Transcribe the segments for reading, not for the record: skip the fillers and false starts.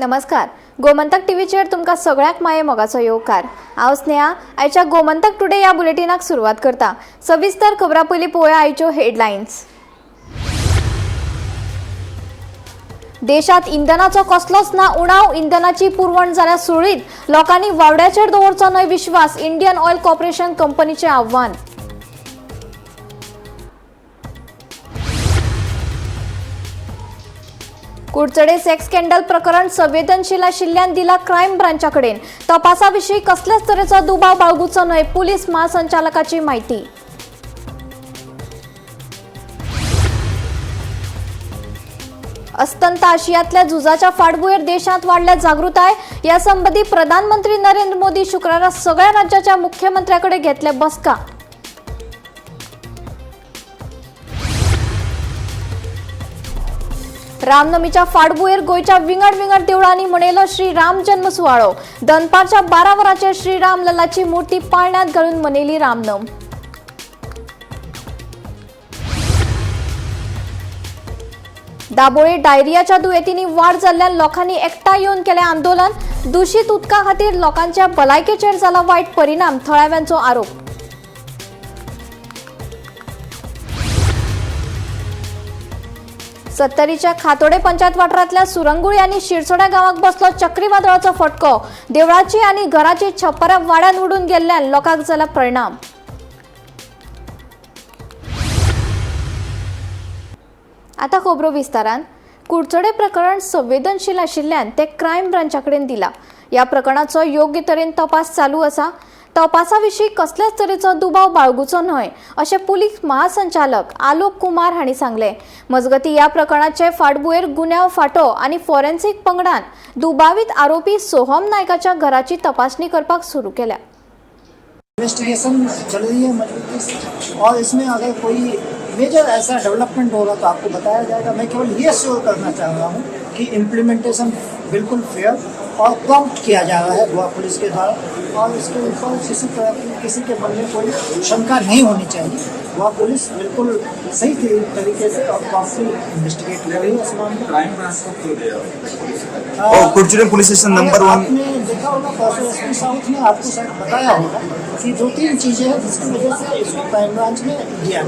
नमस्कार. गोमंतक टीव्हीचेर तुमकां सगळ्यांक माये मोगाचो येवकार. हांव स्नेहा. आयच्या गोमंतक टुडे ह्या बुलेटिनाक सुरवात करता. सविस्तर खबरां पयलीं पळोवया आयच्यो हेडलायन्स. देशात इंधनाचो कसलोच ना उणाव. इंधनाची पुरवण जाल्यार सुरळीत. लोकांनी वावड्याचेर दवरचो न्हय विश्वास. इंडियन ऑयल कॉर्पोरेशन कंपनीचें आव्हान. कुडचडे सेक्स स्कॅन्डल प्रकरण संवेदनशील आशिल्ल्यान दिला क्रायम ब्रांचा कडेन. तपासा विशीं कसल्याच तरेचो दुबाव बाळगूचो न्हय, पुलीस महासंचालकाची म्हायती. अस्तंत आशियांतल्या झुजाच्या फाटभुंयेर देशांत वाडल्या जागृताय. ह्या संबंधी प्रधानमंत्री नरेंद्र मोदी शुक्रारा सगळ्या राज्याच्या मुख्यमंत्र्यांकडे घेतले बसका. रामनमीच्या फाटभुंयेर गोंयच्या विंगड विंगड देवळांनी मनयलो श्री राम जन्म सुवाळो. दनपारच्या 12 वरांचेर श्रीराम ललाची मुर्ती पाळण्यांत घालून मनयली रामनम. दाबोळे डायरियाच्या दुयेंतींनी वाड जाल्ल्यान लोकांनी एकठांय येवन केलें आंदोलन. दुशीत उदका खातीर लोकांच्या भलायकेचेर जाला वायट परिणाम, थळाव्यांचो आरोप. सत्तरीच्या खातोडे पंचायत वाठारांतल्या सुरंगुळी आनी शिरसोड्या गांवांक बसलो चक्रीवादळाचो फटको. देवळाची आनी घराची छप्परां वाड्यान उडून गेल्ल्यान लोकांक जाला परिणाम. आता खबरो विस्तारान. कुडचडे प्रकरण संवेदनशील आशिल्ल्यान ते क्रायम ब्रांचा कडेन दिला. ह्या प्रकरणाचो योग्य तरेन तपास चालू आसा. तपासा विशीं कसल्याच तरेचो दुबाव बाळगूचो न्हय अशें पुलीस महासंचालक आलोक कुमार हांणी सांगलें. मजगतीं ह्या प्रकरणाचे फाटभुंयेर गुन्यांव फांटो आनी फॉरेन्सिक पंगडान दुबावीत आरोपी सोहम नायकाच्या घराची तपासणी करपाक सुरू केल्या. इन्वेस्टिगेशन चल रही है मजबूती से और इसमें अगर कोई मेजर ऐसा डेवलपमेंट होगा तो आपको बताया जाएगा. मैं केवल ये श्योर करना चाह रहा हूँ कि इम्प्लीमेंटेशन बिल्कुल फेयर और प्रॉम्प्ट किया जा रहा है गोवा पुलिस के द्वारा और इसके ऊपर किसी के मन में कोई शंका नहीं होनी चाहिए. गोवा पुलिस बिल्कुल सही तरीके से और प्रॉम्प्टली इन्वेस्टिगेट कर रही है इस मामले में. कुडचडे पुलिस स्टेशन नंबर 1 आपने देखा होगा परसों एसपी साउथ ने आपको शायद बताया होगा कि 2-3 चीज़ें हैं जिसकी वजह से इसको क्राइम ब्रांच ने दिया.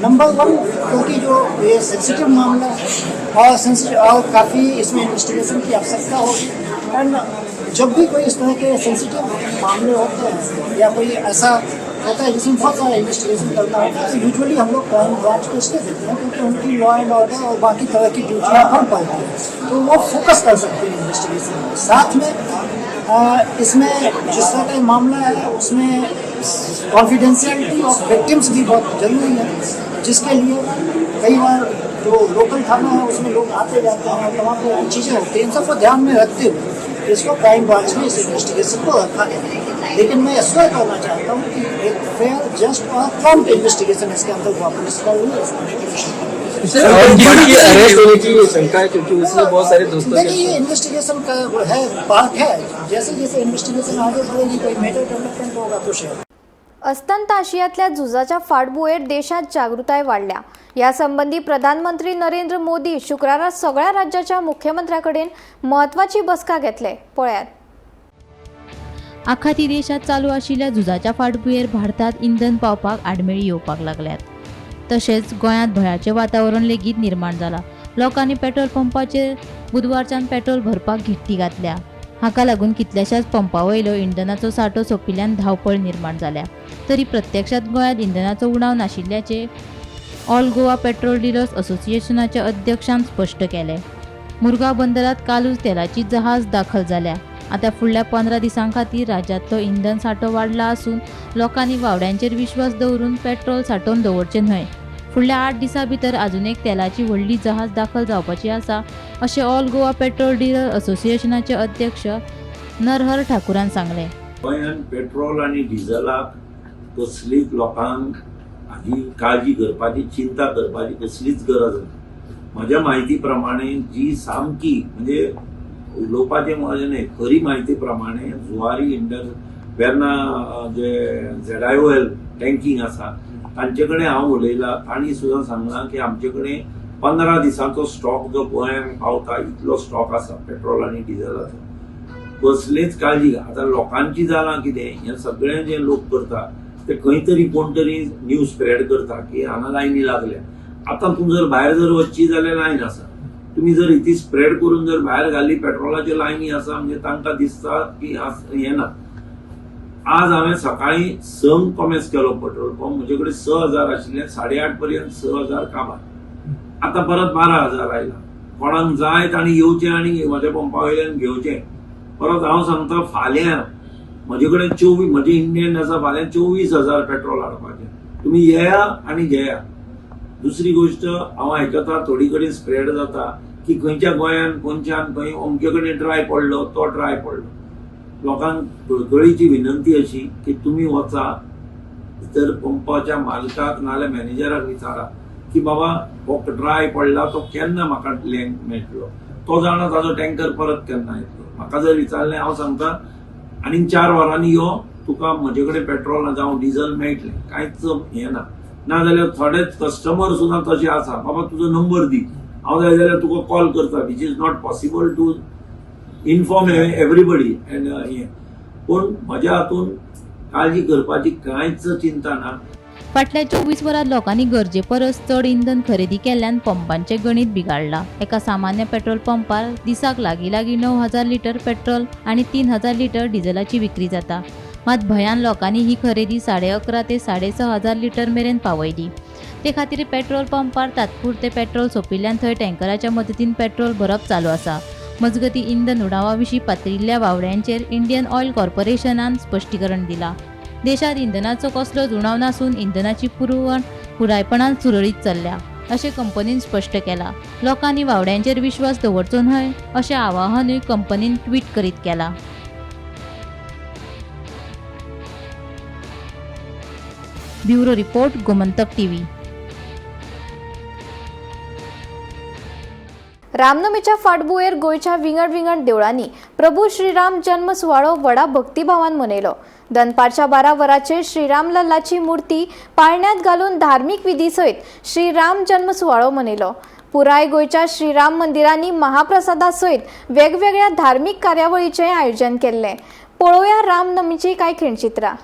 नंबर 1, क्योंकि जो ये सेंसिटिव मामला है और काफ़ी इसमें इन्वेस्टिगेशन की आवश्यकता होगी. एंड जब भी कोई इस तरह के सेंसिटिव मामले होते हैं या कोई ऐसा होता है जिसमें बहुत सारा इन्वेस्टिगेशन करना होता है तो यूजुअली हम लोग क्राइम ब्रांच को इसलिए देते हैं क्योंकि उनकी लॉ एंड ऑर्डर और बाकी तरह की ड्यूटियाँ कम पड़ती हैं तो वो फोकस कर सकते हैं इन्वेस्टिगेशन. साथ में इसमें जिस तरह का मामला है उसमें कॉन्फिडेंशियलिटी ऑफ विक्टिम्स भी बहुत ज़रूरी है, जिसके लिए कई बार जो लोकल थाना है उसमें लोग आते जाते हैं और तमाम तरह की चीज़ें होती हैं. इन सबको ध्यान में रखते हुए इसको क्राइम ब्रांच में इस इन्वेस्टिगेशन को रखा गया. लेकिन मैं एश्योर करना चाहता हूँ कि एक फेयर, जस्ट और प्रॉम्प्ट इन्वेस्टिगेशन इसके अंदर गोवा पुलिस कर रही है. अरेस्ट होने की शंका है क्योंकि उसमें बहुत सारे दोस्तों देखिए ये इन्वेस्टिगेशन का है पार्ट है. जैसे जैसे इन्वेस्टिगेशन आगे बढ़ेगी कोई मेजर डेवलपमेंट होगा तो शेयर. अस्तंत आशियांतल्या झुजाच्या फाटभुंयेर देशात जागृताय वाडल्या. ह्या संबंधी प्रधानमंत्री नरेंद्र मोदी शुक्रारा सगळ्या राज्याच्या मुख्यमंत्र्यांकडेन महत्वाची बसका घेतले. पळयात. आखाती देशात चालू आशिल्ल्या झुजाच्या फाटभुंयेर भारतात इंधन पावपाक आडमेळी येवपाक लागल्यात. तशेंच गोंयांत भयाचें वातावरण लेगीत निर्माण जाला. लोकांनी पेट्रोल पंपाचेर बुधवारच्यान पेट्रोल भरपाक घिट्टी घातल्या. हाका लागून कितल्याशाच पंपावयलो इंधनाचो सांठो सोंपिल्ल्यान धांवपळ निर्माण जाल्या. तरी प्रत्यक्षात गोंयांत इंधनाचो उणाव नाशिल्ल्याचे ऑल गोवा पेट्रोल डिलर्स असोसिएशनाच्या अध्यक्षान स्पश्ट केलें. मुरगांव बंदरात कालूच तेलाची जहाज दाखल जाल्या. आता फुडल्या 15 दिसां खातीर राज्यांतलो इंधन सांठो वाडला असून लोकांनी वावड्यांचेर विश्वास दवरून पेट्रोल सांठोवन दवरचें न्हय. फुडल्या 8 दिसां भितर आजून एक तेलाची व्हडली जहाज दाखल जावपाची आसा अशें ऑल गोवा पेट्रोल डीलर असोसिएशनाचे अध्यक्ष नरहर ठाकुरान सांगलें. गोंयांत पेट्रोल आनी डिझलाक कसलीच लोकांक हाजी काळजी करपाची, चिंता करपाची कसलीच गरज ना. म्हज्या म्हायती प्रमाणे जी सामकी म्हणजे उलोवपाचें म्हजें न्हय, खरी म्हायती प्रमाणे जुवारी वेर्ना जे ZIOL टँकिंग आसा तांचे कडेन हांव उलयलां. तांणी सुद्दां सांगलां की आमचे कडेन 15 दिसांचो स्टॉक जो गोंयांत पावता इतलो स्टॉक आसा पेट्रोल आनी डिझेलाचो. कसलीच काळजी घे. आता लोकांची जालां कितें, हें सगळें जे लोक करता ते खंय तरी कोण तरी न्यूज स्प्रेड करता की हांगा लायनी लागल्या. आता तूं जर भायर जर वचची जाल्यार लायन आसा. तुम्ही जर इतकी स्प्रेड करून जर भायर घाली पेट्रोलाच्यो लायनी आसा म्हणजे तांकां दिसता की हें ना. आज हांवें सकाळी 6 कॉमेस केलो पेट्रोल पंप. म्हजे कडेन 6,000 आशिल्ले, 8:30 पर्यंत 6,000 काबार. आता परत 12,000 आयला. कोणाक जाय ताणी येवचें आनी म्हज्या पंपा वयल्यान घेवचें. परत हांव सांगता फाल्यां म्हजे कडेन 24 म्हजे इंडियन आसा, फाल्यां 24,000 पेट्रोल हाडपाचें. तुमी येया आनी घेया. दुसरी गोष्ट हांव आयकता थोडी कडेन स्प्रेड जाता की खंयच्या गोंयान खंयच्यान खंय अमके कडेन ड्राय पडलो तो ड्राय पडलो. लोकांक कळकळीची विनंती अशी की तुम्ही वचा तर पंपाच्या मालकाक नाल्यार मॅनेजराक विचारा की बाबा हो ड्राय पडला तो केन्ना म्हाका मेळटलो. तो जाणा ताजो टँकर परत केन्ना येतलो. म्हाका जर विचारलें हांव सांगता आनीक 4 वरांनी यो, तुका म्हजे कडेन पेट्रोल जावं डिझल मेळटलें. कांयच हें ना. नाजाल्यार थोडेच कस्टमर सुद्दां तशे आसा, बाबा तुजो नंबर दी, हांव जाय जाल्यार तुका कॉल करता. Which is not possible to inform everybody. And हें पूण म्हज्या हातून काळजी करपाची कांयच चिंता ना. फाटल्या 24 वरांत लोकांनी गरजे परस चड इंधन खरेदी केल्ल्यान पंपांचें गणित बिगाडलां. एका सामान्य पेट्रोल पंपार दिसाक लागीं 9,000 लिटर पेट्रोल आनी 3,000 लिटर डिझेलाची विक्री जाता. मात भयान लोकांनी ही खरेदी 11.5 ते 6.5 लिटर मेरेन पावयली. ते खातीर पेट्रोल पंपार तात्पुरते पेट्रोल सोंपिल्ल्यान थंय टँकराच्या मदतीन पेट्रोल भरप चालू आसा. मजगतीं इंधन उणावा विशीं पातळिल्ल्या वावड्यांचेर इंडियन ऑयल कॉर्पोरेशनान स्पश्टीकरण दिलां. देशांत इंधनाचो कसलोच उणाव नासून इंधनाची पुरवण पुरायपणान सुरळीत चल्ल्या अशें कंपनीन स्पश्ट केलां. लोकांनी वावड्यांचेर विश्वास दवरचो न्हय अशें आवाहनूय कंपनीन ट्वीट करीत केलां. Bureau report, Gomantak TV. रामनमीच्या फाटभुंयेर गोंयच्या विंगड देवळांनी प्रभू श्रीराम जन्म सुवाळो व्हडा भक्तिभावान मनयलो. दनपारच्या 12 वरांचेर श्रीराम लल्लाची मुर्ती पाळण्यांत घालून धार्मीक विधी सयत श्रीराम जन्म सुवाळो मनयलो. पुराय गोंयच्या श्रीराम मंदिरांनी महाप्रसादा सयत वेगवेगळ्या धार्मीक कार्यावळीचें आयोजन केल्लें. पळोवया रामनमीची कांय खिणचित्रां.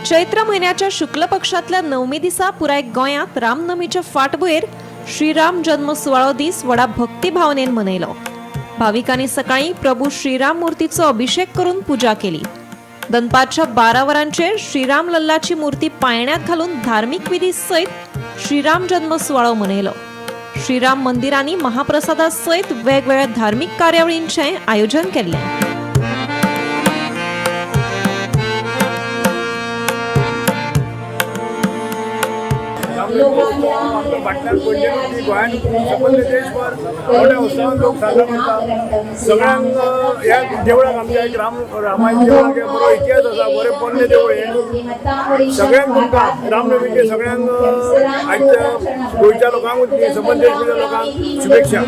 चैत्र महिन्याच्या शुक्ल पक्षातल्या 9मी दिसा पुराय गोंयांत रामनमीच्या फाटभुंयेर श्रीराम जन्म सुवाळो दीस व्हडा भक्तिभावनेन मनयलो. भाविकांनी सकाळी प्रभू श्रीराम मुर्तीचो अभिषेक करून पुजा केली. दनपारच्या 12 वरांचेर श्रीराम लल्लाची मुर्ती पाळण्यांत घालून धार्मीक विधी सयत श्रीराम जन्म सुवाळो मनयलो. श्रीराम मंदिरांनी महाप्रसादा सयत वेगवेगळ्या धार्मीक कार्यावळींचें आयोजन केल्लें. फाटल्यान पडले की गोंयांत सकयल देशभर मोठ्या उत्सवान लोक साजरा करता. सगळ्यांक ह्या देवळाक आमच्या एक रामायण देवळाक बरो इतिहास आसा. बरें पोरणे देवूळ हें. सगळ्यांक तुमकां रामनमीचे सगळ्यांक आयच्या गोंयच्या लोकांक सकयल देशभरच्या लोकांक शुभेच्छा.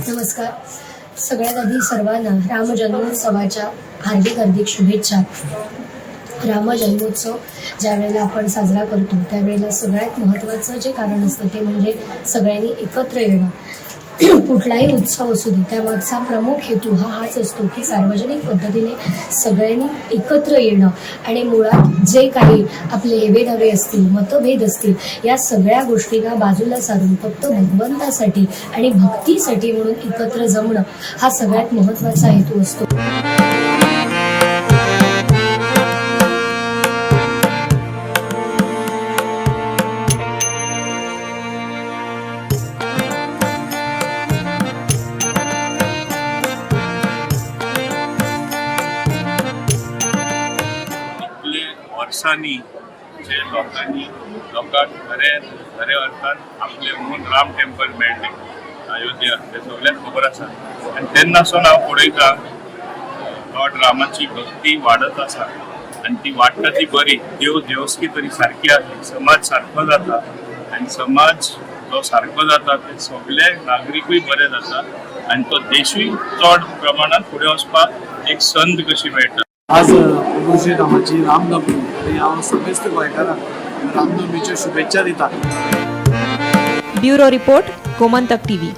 नमस्कार. सगळ्यात आधी सर्वांना राम जन्मोत्सवाच्या हार्दिक शुभेच्छा. राम जन्मोत्सव ज्या वेळेला आपण साजरा करतो त्यावेळेला सगळ्यात महत्त्वाचं जे कारण असतं ते म्हणजे सगळ्यांनी एकत्र येणं. कुठलाही उत्सव असू दे त्यामागचा प्रमुख हेतू हाच असतो की सार्वजनिक पद्धतीने सगळ्यांनी एकत्र येणं आणि मुळात जे काही आपले हेवेदावे असतील, मतभेद असतील, या सगळ्या गोष्टींना बाजूला सारून फक्त भगवंतासाठी आणि भक्तीसाठी म्हणून एकत्र जमणं हा सगळ्यात महत्त्वाचा हेतू असतो. वर्सांनी जे लोकांक खरे अर्थान आपले मूळ राम टेम्पल मेळ्ळें अयोध्या हे सगळ्यांक खबर आसा. आनी तेन्नासून हांव पळयता लॉर्ड रामाची भक्ती वाडत आसा आनी ती वाडटा ती बरी. देवस्की तरी सारकी आसली, समाज सारको जाता आनी समाज तो सारको जाता ते सगळे नागरिकूय बरे जाता आनी तो देशूय चड प्रमाणात फुडें वचपाक एक संद कशी मेळटा. आज प्रभू श्री रामाची रामनवमी आणि हांव समेस्त गोंयकारांक रामनवमीच्यो शुभेच्छा दिता. Bureau report Gomantak TV.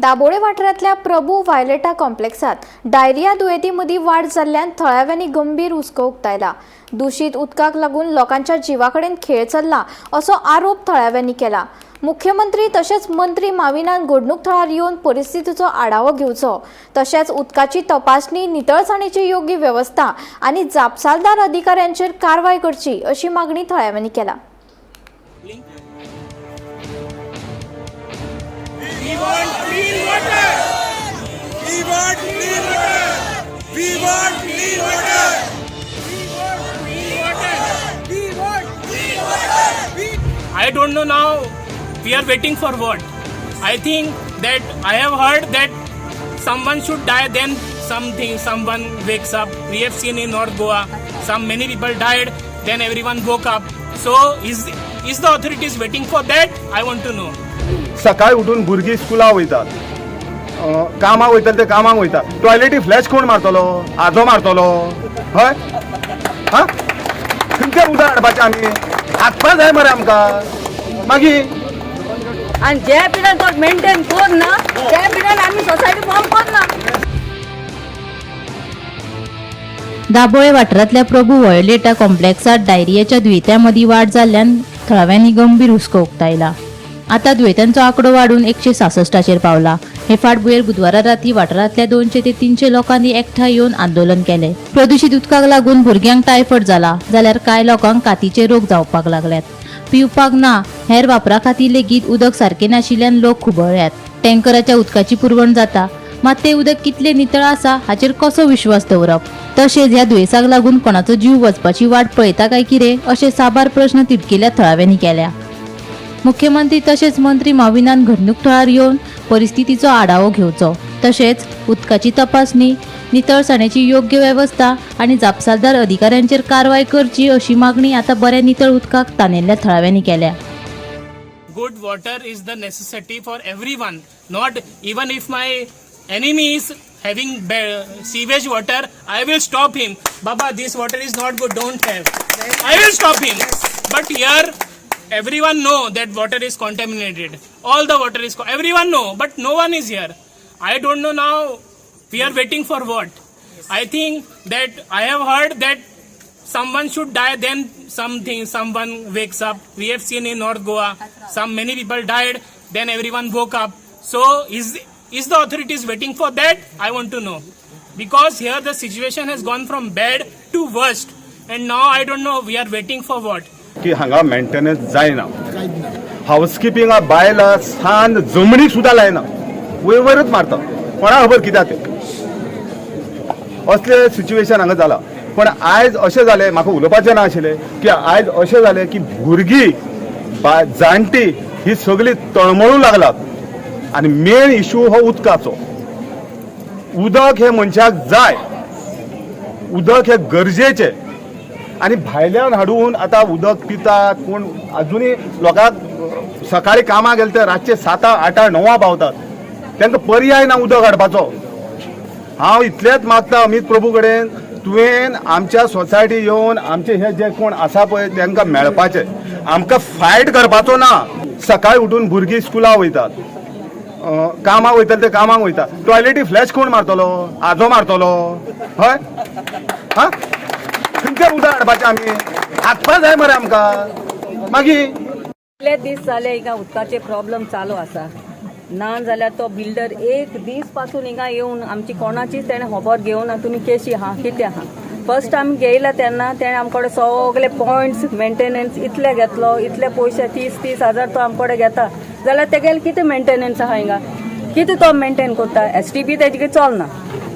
Dabole वाठारांतल्या प्रभू व्हायलेटा कॉम्प्लेक्सात डायरिया दुयेंती वाड जाल्ल्यान थळाव्यांनी गंभीर हुस्को उक्तायला. दूषित उदकाक लागून लोकांच्या जिवाकडेन खेळ चल्ला असो आरोप थळाव्यांनी केला. मुख्यमंत्री तशेंच मंत्री माविनान घडणूक थळार येवन परिस्थितीचो आढावो घेवचो, तशेंच उदकाची तपासणी, नितळसाणीची योग्य व्यवस्था आनी जापसालदार अधिकाऱ्यांचेर कारवाय करची अशी मागणी थळाव्यांनी केला. We want clean water. We want clean water. We want clean water. We want clean water. We want clean water. I don't know now. We are waiting for what? I think that I have heard that someone should die, then someone wakes up. We have seen in North Goa, many people died, then everyone woke up. So is the authorities waiting for that? I want to know. सकाळी उठून भुरगीं स्कुलाक वयतात, कामाक वयतले ते कामाक वयतात. टॉयलेटी flash कोण मारतलो? आजो मारतलो? हय हा खंयचें उदक हाडपाचें आमी? हातपाय जाय मरे आमकां. मागीर आणि ज्या पिरियड तो मेंटेन करना त्या पिरियड आम्ही सोसायटी फॉर्म करना. दाबोळे वाठारांतल्या प्रभू व्हायलेटा कॉम्प्लेक्सात डायरियाच्या दुयेंत्यांमदीं वाड जाल्ल्यान थळाव्यांनी गंभीर हुस्को उक्तायला. आता दुयेंतांचो आंकडो वाडून 166 पावला. हे फाटभुंयेर बुधवारा राती वाठारांतल्या 200 ते 300 लोकांनी एकठांय येवन आंदोलन केले. प्रदूषित उदकाक लागून भुरग्यांक टायफॉयड जाला जाल्यार कांय लोकांक कातीचे रोग जावपाक लागल्यात. पिवपाक ना हेर वापरा खातीर लेगीत उदक सारकें नाशिल्ल्यान लोक खुबळ्यात. टँकराच्या उदकाची पुरवण जाता, मात तें उदक कितलें नितळ आसा हाचेर कसो विश्वास दवरप? तशेंच ह्या दुयेंसाक लागून कोणाचो जीव वचपाची वाट पळयता काय कितें अशे साबार प्रश्न तिडकिल्या थळाव्यांनी केल्या. मुख्यमंत्री तशेंच मंत्री माविनान घडणूक थळार येवन परिस्थितीचो आढावो घेवचो, तशेंच उदकाची तपासणी, नितळसाणीची योग्य वेवस्था आनी जापसालदार अधिकाऱ्यांचेर कारवाय करची अशी मागणी आता बऱ्या नितळ उदकाक तानेल्ल्या थळाव्यांनी केल्या. Good water is the necessity for everyone. Not even if my enemy is having sewage water, I will stop him. Baba, this water is not good. Don't have. I will stop him. But here, everyone know that water is contaminated. All the water is. Everyone know, but no one is here. I don't know now. We are waiting for what? I think that I have heard that someone should die, then someone wakes up. We have seen in North Goa, many people died, then everyone woke up. So is the authorities waiting for that? I want to know. Because here the situation has gone from bad to worst. And now I don't know, we are waiting for what? की हांगा maintenance जायना. हाऊसकीपिंगा बायला San जमनीक सुद्दां लायना, वयरच मारता. कोणा खबर कित्याक तें असले सिच्युएशन हांगा जाला. पण आयज अशें जालें, म्हाका उलोवपाचें ना आशिल्लें की आयज अशें जालें की भुरगीं जाणटी ही सगळीं तळमळूंक लागल्यात. आनी मेन इश्यू हो उदकाचो. उदक हे मनशाक जाय, उदक हे गरजेचें. आनी भायल्यान हाडून आतां उदक पितात कोण. अजुनूय लोकांक सकाळी कामाक गेले ते रातचे 7, 8, 9 पावतात. तांकां पर्याय ना उदक हाडपाचो. हांव इतलेंच मागता अमित प्रभू कडेन, तुवें आमच्या सोसायटी येवन आमचे हे जे कोण आसा पळय तांकां मेळपाचें. आमकां फायट करपाचो ना. सकाळी उठून भुरगीं स्कुलाक वयतात, कामाक वयतले ते कामाक वयतात. टॉयलेटी फ्लॅश कोण मारतलो? आजो मारतलो? हय हा खंयचें उदक हाडपाचें आमी? हातपाय जाय मरे आमकां. मागीर कितले दीस जाले हिंगा उदकाचे प्रॉब्लेम चालू आसा. ना जाल्यार तो बिल्डर एक दीस पासून हिंगा येवन आमची कोणाचीच तेणें खबर घेवना तुमी केशी आहा कितें आहा. फर्स्ट आमी गेयला तेन्ना तेणें आमकडे सगळे पॉयंट्स मेंटेनन्स इतले घेतलो, इतले पयशे 30 हजार तो आमकडे घेता. जाल्यार तेगेले कितें मेंटेनन्स आहा हिंगा? कितें तो मेंटेन करता? STP तेजे चलना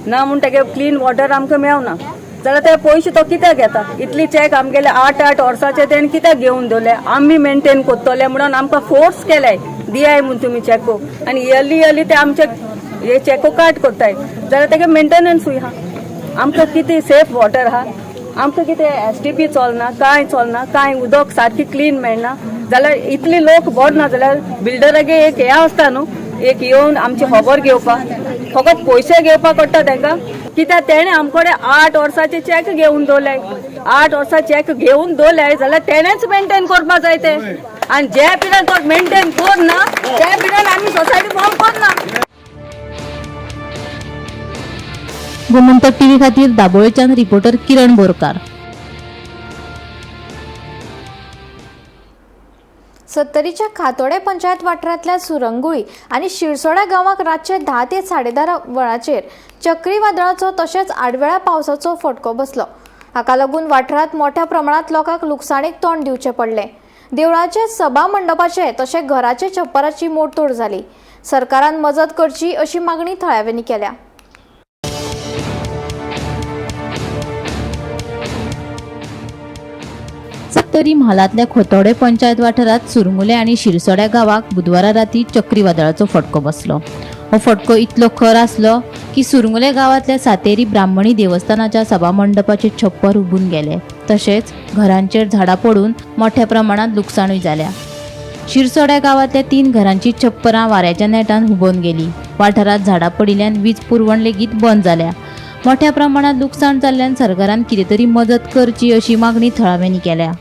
ना म्हूण तेगे क्लीन वॉटर आमकां मेळना. जाल्यार ते पयशे तो कित्याक घेता? इतली चॅक आमगेले 8 वर्साचे तेणें कित्याक घेवन दवरले? आमी मेंटेन करतले म्हणून आमकां फोर्स केले दियाय म्हूण तुमी चॅको. आनी इयरली ते आमचे हे चॅको काट करताय. जाल्यार तेगे मेंटेनन्सूय आहा. आमकां कितें सेफ वॉटर आहा? आमकां कितें STP चलना, कांय उदक सारकी क्लीन मेळना जाल्यार इतले लोक बोर ना जाल्यार बिल्डरागे एक हें आसता न्हू, एक येवन आमची खबर घेवपाक, फकत पयशे घेवपाक पडटा तांकां. कित्याक तेणें आमकडे 8 वर्साचे चॅक घेवन दवरले. 8 वर्सां चॅक घेवन दवरले जाल्यार तेणेंच मेंटेन करपाक जाय ते. आनी जे पिरियड तो मेंटेन करना त्या पिरियड आमी सोसायटी फॉर्म करना. गोमंतक टीव्ही खातीर दाबोळेच्यान रिपोर्टर किरण बोरकार. सत्तरीच्या खातोडे पंचायत वाठारांतल्या सुरंगुळी आनी शिरसोडा गांवांक रातचे 10 ते 10:30 वरांचेर चक्रीवादळाचो तशेंच आडवेळ्या पावसाचो फटको बसलो. हाका लागून वाठारांत मोठ्या प्रमाणांत लोकांक लुकसाणीक तोंड दिवचें पडलें. देवळाचे सभा मंडपाचे तशेंच घराचे छप्पराची मोडतोड जाली. सरकारान मजत करची अशी मागणी थळाव्यांनी केल्या. सत्तरी म्हालांतल्या खोतोडे पंचायत वाठारांत सुरमुले आनी शिरसोड्या गांवाक बुधवारा राती चक्रीवादळाचो फटको बसलो. हो फटको इतलो खर आसलो की सुरमुले गांवांतल्या सातेरी ब्राह्मणी देवस्थानाच्या सभा मंडपाचे छप्पर हुबून गेले. तशेंच घरांचेर झाडां पडून मोठ्या प्रमाणात लुकसाणूय जाल्या. शिरसोड्या गांवांतल्या 3 घरांची छप्परां वाऱ्याच्या नेटान हुबोवन गेली. वाठारांत झाडां पडिल्ल्यान वीज पुरवण लेगीत बंद जाल्या. मोठ्या प्रमाणात लुकसाण जाल्ल्यान सरकारान कितें तरी मदत करची अशी मागणी थळाव्यांनी केल्या.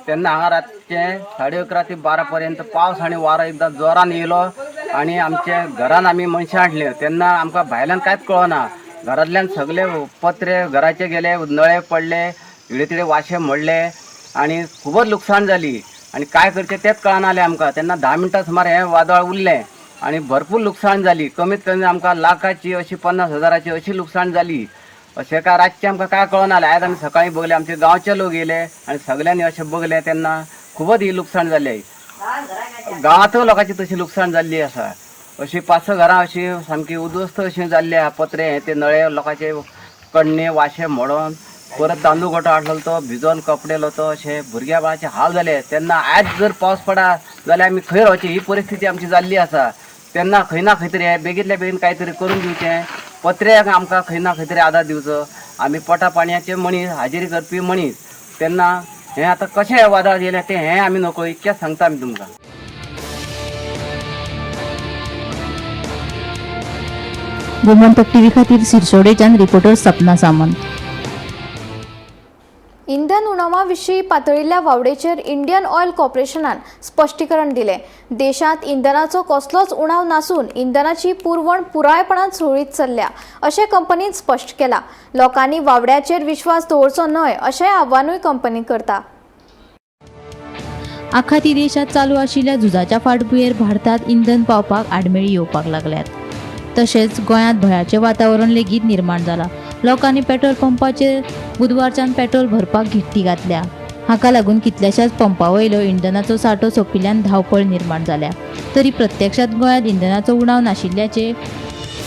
तेन्ना हांगा रातचे 11:30 ते 12 पर्यंत पावस आनी वारो एकदां जोरान येयलो आनी आमचे घरान आमी मनशां हाडले. तेन्ना आमकां भायल्यान कांयच कळना. घरांतल्यान सगळे पत्रे घराचे गेले, नळे पडले, इडे तिडे वाशे मोडले आनी खूबच लुकसाण जाली. आनी काय करचें तेंच कळनासलें आमकां. तेन्ना 10 मिनटां सुमार हें वादळ उरलें आनी भरपूर लुकसाण जाली. कमीत कमी आमकां लाखाची अशी 50,000ची अशी लुकसाण जाली. अशें काय रातचें आमकां काय कळनासलें. आयज आमी सकाळीं बघले, आमचे गांवचे लोक येयले आनी सगळ्यांनी अशें बघलें तेन्ना खूबच ही लुकसाण जाली. गांवांतूय लोकांची तशी लुकसाण जाल्ली आसा. अशीं 5-6 घरां अशीं सामकी उद्ध्वस्त अशीं जाल्ली आहा. पत्रे ते नळे लोकांचे कण्णे वाशे मोडोन, परत तांदूळ गोठो हाडलो तो भिजोन कपडेलो तो, अशें भुरग्या बाळाचे हाल जाले. तेन्ना आयज जर पावस पडा जाल्यार आमी खंय रावची ही परिस्थिती आमची जाल्ली आसा. तेन्ना खंय ना खंय तरी बेगींतल्या बेगीन कांय तरी करून दिवचें. पत्र्याक आमकां खंय ना खंय तरी आदार दिवचो. आमी पोटा पाणयाचे मनीस, हाजेरी करपी मनीस. तेन्ना हें आतां कशें वादळ येयलें तें हें आमी नकळो इतकेंच सांगता आमी तुमकां. गोमंतक टीव्ही खातीर शिरसोडेच्यान रिपोर्टर सपना सामंत. इंधन उणावा विशीं पातळिल्ल्या वावडेचेर इंडियन ऑयल कॉर्पोरेशनान स्पश्टीकरण दिलें. देशांत इंधनाचो कसलोच उणाव नासून इंधनाची पुरवण पुरायपणान सुरळीत चल्ल्या अशें कंपनीन स्पश्ट केलां. लोकांनी वावड्याचेर विश्वास दवरचो न्हय अशें आव्हानूय कंपनी करता. आखाती देशात चालू आशिल्ल्या झुजाच्या फाटभुंयेर भारतात इंधन पावपाक आडमेळी येवपाक लागल्यात. तशेंच गोंयांत भयाचें वातावरण लेगीत निर्माण जालां. लोकांनी पेट्रोल पंपाचेर बुधवारच्यान पेट्रोल भरपाक घिट्टी घातल्या. हाका लागून कितल्याशाच पंपावयलो इंधनाचो सांठो सोंपिल्ल्यान धांवपळ निर्माण जाल्या. तरी प्रत्यक्षात गोंयांत इंधनाचो उणाव नाशिल्ल्याचे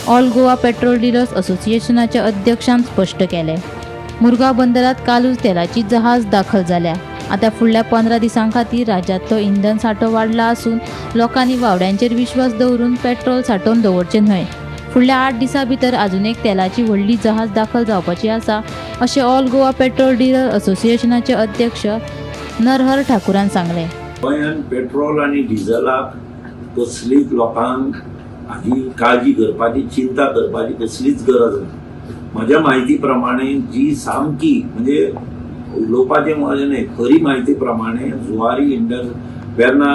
ऑल गोवा पेट्रोल डिलर्स असोसिएशनाच्या अध्यक्षान स्पश्ट केलें. मुरगांव बंदरात कालूच तेलाची जहाज दाखल जाल्या. आता फुडल्या 15 दिसां खातीर राज्यांतलो इंधन सांठो वाडला आसून लोकांनी वावड्यांचेर विश्वास दवरून पेट्रोल सांठोवन दवरचें न्हय. फुडल्या 8 दिसां भितर आजून एक तेलाची व्हडली जहाज दाखल जावपाची आसा अशें ऑल गोवा पेट्रोल डिलर असोसिएशनाचे अध्यक्ष नरहर ठाकुरान सांगलें. गोंयांत पेट्रोल आनी डिझलाक कसलीच लोकांक हाजी काळजी करपाची, चिंता करपाची कसलीच गरज ना. म्हज्या म्हायती प्रमाणे जी सामकी म्हणजे उलोवपाचें म्हजें न्हय, खरी म्हायती प्रमाणे जुवारी इंडस वेर्ना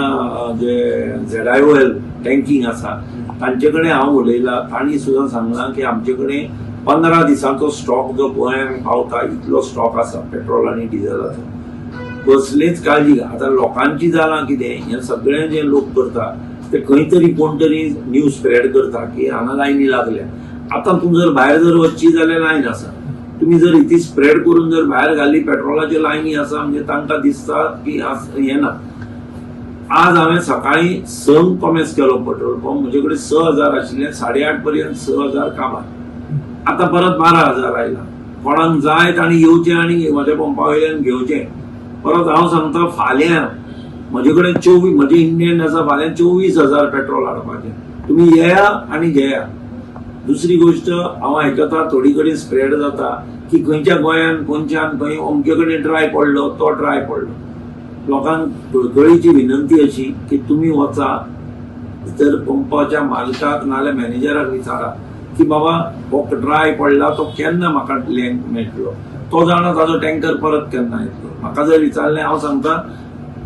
जे ZIOL टँकींग आसा तांचे कडेन हांव उलयलां. तांणी सुद्दां सांगलां की आमचे कडेन 15 दिसांचो स्टॉक जो गोंयांत पावता इतलो स्टॉक आसा पेट्रोल आनी डिझलाचो. कसलीच काळजी. आतां लोकांची जालां कितें, हें सगळें जे लोक करता ते खंय तरी कोण तरी न्यूज स्प्रेड करता की हांगा लायनी लागल्या. आतां तूं जर भायर जर वचची जाल्यार लायन आसा. तुम्ही जर इथे स्प्रेड करून जर भायर घाली पेट्रोलाची लायनी आसा म्हणजे तांकां दिसता की हें ना. आज हांवें सकाळीं 6 कॉमेस केलो पेट्रोल पंप. म्हजे कडेन 6,000 आशिल्ले, 8:30 पर्यंत 6,000 कामार. आतां परत 12,000 आयला. कोणाक जाय तांणी येवचें आनी म्हज्या पंपा वयल्यान घेवचें. परत हांव सांगता फाल्यां म्हजे कडेन 24 म्हजे इंडियन आसा, फाल्यां 24,000 पेट्रोल हाडपाचें. तुमी येया आनी घेया. दुसरी गोष्ट हांव आयकता थोडी कडेन स्प्रेड जाता की खंयच्या गोंयान खंयच्यान खंय अमके कडेन ड्राय पडलो तो ड्राय पडलो. लोकांक कळकळीची विनंती अशी की तुमी वचा जर पंपाच्या मालकाक नाल्यार मॅनेजराक विचारा की बाबा हो ड्राय पडला तो केन्ना म्हाका मेळटलो, तो जाणा ताजो टँकर परत केन्ना येतलो. म्हाका जर विचारलें हांव सांगता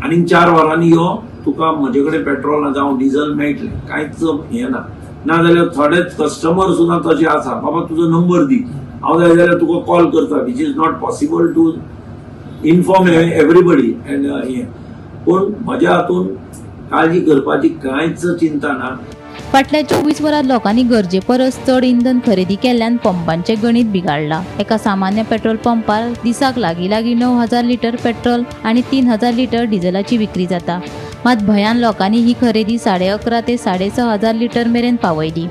आनीक 4 वरांनी यो तुका म्हजे कडेन पेट्रोल जावं डिझल मेळटलें, कांयच हें ना. नाजाल्यार थोडेच कस्टमर सुद्दां तशे आसा, बाबा तुजो नंबर दी, हांव जाय जाल्यार तुका कॉल करता, which is not possible to inform everybody and हें. पूण म्हज्या हातून काळजी करपाची कांयच चिंता ना. फाटल्या 24 वरांत लोकांनी गरजे परस चड इंधन खरेदी केल्ल्यान पंपांचें गणित बिगाडलां. एका सामान्य पेट्रोल पंपार दिसाक लागीं 9,000 लिटर पेट्रोल आनी 3,000 लिटर डिझेलाची विक्री जाता. मात भयान लोकांनी ही खरेदी 11.5 ते 6,500 लिटर मेरेन पावयली.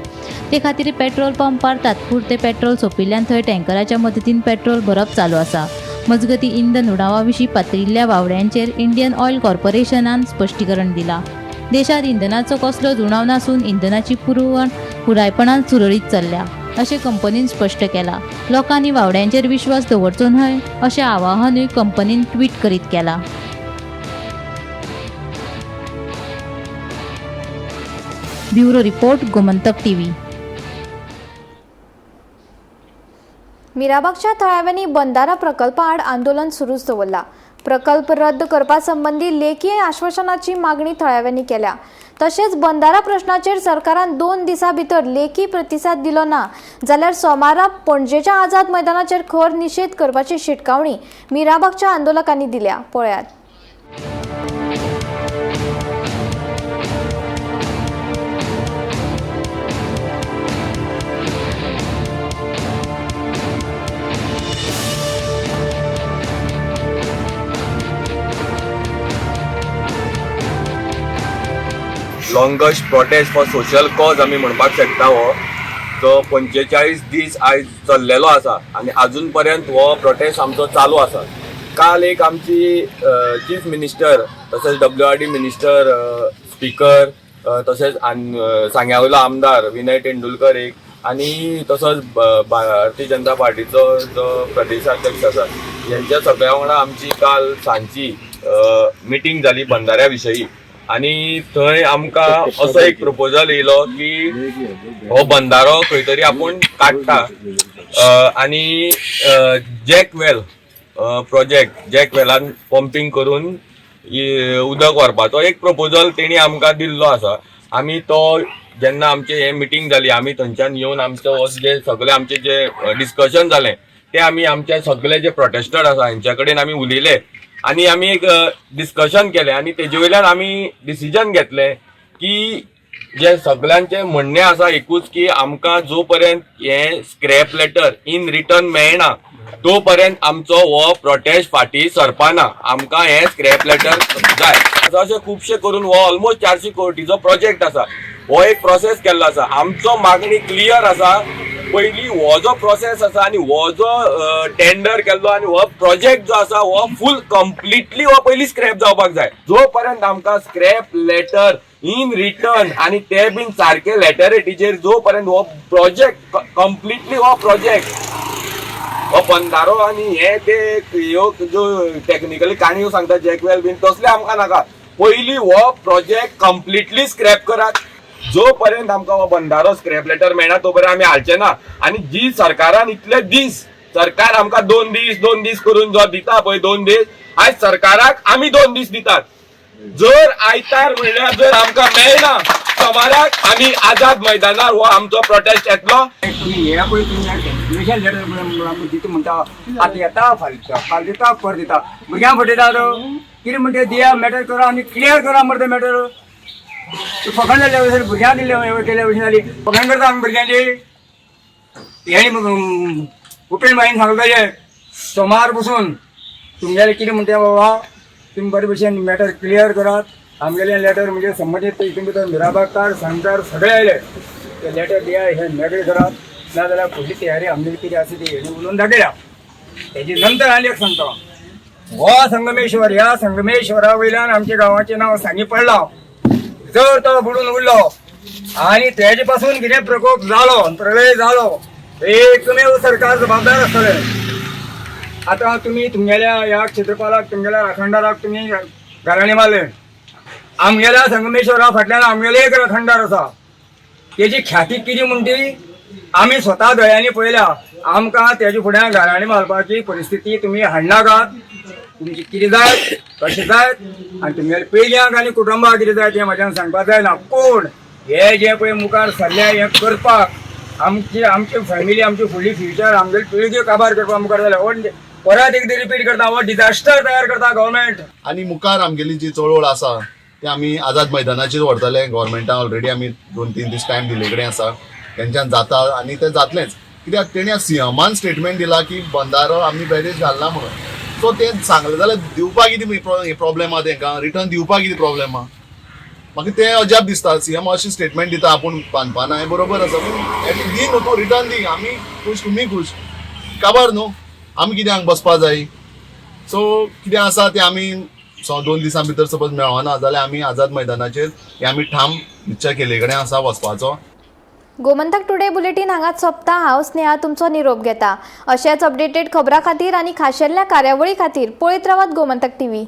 ते खातीर पेट्रोल पंपार तात्पुरते पेट्रोल सोंपिल्ल्यान थंय टँकराच्या मदतीन पेट्रोल भरप चालू आसा. मजगतीं इंधन उणावा विशीं पातळिल्ल्या वावड्यांचेर इंडियन ऑयल कॉर्पोरेशनान स्पश्टीकरण दिलां. देशांत इंधनाचो कसलोच उणाव नासून इंधनाची पुरवण पुरायपणान सुरळीत चल्ल्या अशें कंपनीन स्पश्ट केलां. लोकांनी वावड्यांचेर विश्वास दवरचो न्हय अशें आवाहनूय कंपनीन ट्वीट करीत केलां. Bureau report, Gomantak TV. मिराबागच्या थळाव्यांनी बंधारा प्रकल्पा आड आंदोलन सुरूच दवरला. प्रकल्प रद्द करपा संबंधी लेखी आश्वासनाची मागणी थळाव्यांनी केल्या. तशेंच बंधारा प्रश्नाचेर सरकारान 2 दिसां भितर लेखी प्रतिसाद दिलो ना जाल्यार सोमारा पणजेच्या आझाद मैदानाचेर खर निशेध करपाची शिटकावणी मिराबागच्या आंदोलकांनी दिल्या. पळयात. लॉंगस्ट प्रोटेस्ट फॉर सोशल कॉज आमी म्हणपाक शकता. हो तो 45 दीस आयज चल्लेलो आसा आनी अजून पर्यंत हो प्रोटेस्ट आमचो चालू आसा. काल एक आमची चीफ मिनिस्टर तशेंच WRD मिनिस्टर, स्पीकर, तशेंच सांग्यावयलो आमदार विनय तेंडुलकर एक आनी तसोच भारतीय जनता पार्टीचो जो प्रदेशाध्यक्ष आसा यांच्या सगळ्या वांगडा आमची काल सांजची मिटींग जाली बंधाऱ्या विशयी. आनी थंय आमकां असो एक प्रपोजल येयलो की हो बंधारो खंय तरी आपूण काडटा आनी जॅकवेल प्रोजेक्ट, जॅकवेलान पंपिंग करून उदक व्हरपाचो एक प्रपोजल तेणी आमकां दिल्लो आसा. आमी तो जेन्ना आमचे हे मिटींग जाली आमी थंयच्यान येवन आमचो जे सगळे आमचे जे डिस्कशन जालें ते आमी आमचे सगळे जे प्रोटेस्टर आसा हेंच्या कडेन आमी उलयले आनी आमी एक डिस्कशन केलें आनी तेजे वयल्यान आमी डिसिजन घेतलें की जे सगळ्यांचे म्हणणें आसा एकूच की आमकां जो पर्यंत हे स्क्रॅप लेटर इन रिटर्न मेळना तो पर्यंत आमचो हो प्रोटेस्ट फाटी सरपाना. आमकां हे स्क्रॅप लेटर जाय. अशें खुबशे करून हो ऑलमोस्ट 400 कोटीचो प्रोजेक्ट आसा. हो एक प्रोसेस केल्लो आसा. आमचो मागणी क्लियर आसा. पयली हो जो प्रोसेस आसा आनी हो जो टेंडर केल्लो आनी हो प्रोजेक्ट जो आसा हो फूल कंप्लिटली हो पयली स्क्रॅप जावपाक जाय. जो पर्यंत आमकां स्क्रॅप लेटर इन रिटर्न आनी ते बीन सारखे लेटरेटीचेर जो पर्यंत हो प्रोजेक्ट कंप्लिटली हो प्रोजेक्ट हो बंधारो आनी हे ते ह्यो ज्यो टेक्निकली काणयो सांगता जॅकवेल बीन तसले आमकां नाका. पयली हो प्रोजेक्ट कंप्लिटली स्क्रॅप करात. जो पर्यंत आमकां हो बंधारो स्क्रॅप लेटर मेळना तो पर्यंत आमी हाडचे ना. आनी जी सरकारान इतले दीस सरकार आमकां 2 दीस करून जो दिता पळय 2 दीस आयज सरकाराक आमी 2 दीस दितात. जर आयतार म्हणल्यार जर आमकां मेळना सोमाराक आमी आझाद मैदानार हो आमचो प्रोटेस्ट येतलो. हे पळय तुमी लेटर दिता म्हणटा आतां येता फाल दिता पर दिता भुरग्यांक फटयता कितें म्हणटा दिया मॅटर करा आनी क्लियर करा मरे मॅटर. फकाण जाल्ल्या भशेन भुरग्यांक दिल्ले केल्ल्या भशेन जाली. फकाण करता आमी भुरग्यांची हेणी उपेन बाईन सांगताले सोमार बसून तुमगेले कितें म्हणटा बाबा तुमी बरे भशेन मॅटर क्लियर करात. आमगेले लेटर म्हणजे संबंदीत हितून भितर मिराबागकार सांगकार सगळे आयले ते लेटर दिया हे मॅटर करात. नाजाल्यार फुडली तयारी आमगेली कितें आसा ती हेणी उलोवन दाखयल्या. तेजे नंतर आनी एक सांगता हो संगमेश्वर ह्या संगमेश्वरा वयल्यान आमच्या गांवाचें नांव सांगी पडलां. जर तो बुडून उरलो आनी तेजे पासून कितें प्रकोप जालो प्रलय जालो एकमेव सरकार जबाबदार आसतलें. आता तुम्ही तुमगेल्या ह्या क्षेत्रपालाक तुमगेल्या राखणदाराक तुम्ही घराणे मारले. आमगेल्या संगमेश्वरा फाटल्यान आमगेले एक राखणदार आसा, तेजी ख्याती कितें म्हणटी आमी स्वता दोळ्यांनी पळयल्या. आमकां तेजे फुड्यान घराणे मारपाची परिस्थिती तुमी हाडनाकात. तुमची कितें जाय कशें जाय आनी तुमगेल्या पिळग्यांक आनी कुटुंबाक कितें जाय तें म्हाज्यान सांगपाक जायना. पूण हे जे पळय मुखार सरल्या हें करपाक आमची फॅमिली आमची फुडली फ्युचर आमगेली पिळगी काबार करपाक मुखार जाल्या. परत एकदा रिपीट करता, हो डिझास्टर तयार करता गव्हर्मेंट. आणि मुखार आमगेली जी चळवळ आसा ती आमी आझाद मैदानाचेर व्हरतले. गव्हर्मेंटान ऑलरेडी आमी 2-3 दीस टायम दिले कडेन आसा, तेंच्यान जाता आनी तें जातलेंच. कित्याक तेणी सीएमान स्टेटमेंट दिला की बंदारो आमी बॅरेज घालना म्हणून. सो तें सांगलें जाल्यार दिवपाक कितें प्रॉब्लेम आहा तेंकां, रिटर्न दिवपाक कितें प्रॉब्लेम आहा. म्हाका तें अजाप दिसता. सीएम अशी स्टेटमेंट दिता आपूण बांदपाना, हें बरोबर आसा. पूण दी न्हू तूं, रिटर्न दी. आमी खूश तुमी खूश, काबार न्हू. आमी कित्याक बसपा जाय. सो कितें आसा तें आमी 2 दिसां भितर सपोज मेळना जाल्यार आमी आझाद मैदानाचेर हे आमी ठाम निश्चय केले कडेन आसा वचपाचो. गोमंतक टुडे बुलेटीन हांगाच सोंपता. हांव स्नेहा तुमचो निरोप घेता. अशेच अपडेटेड खबरां खातीर आनी खाशेल्ल्या कार्यावळी खातीर पळयत रावात गोमंतक टीव्ही.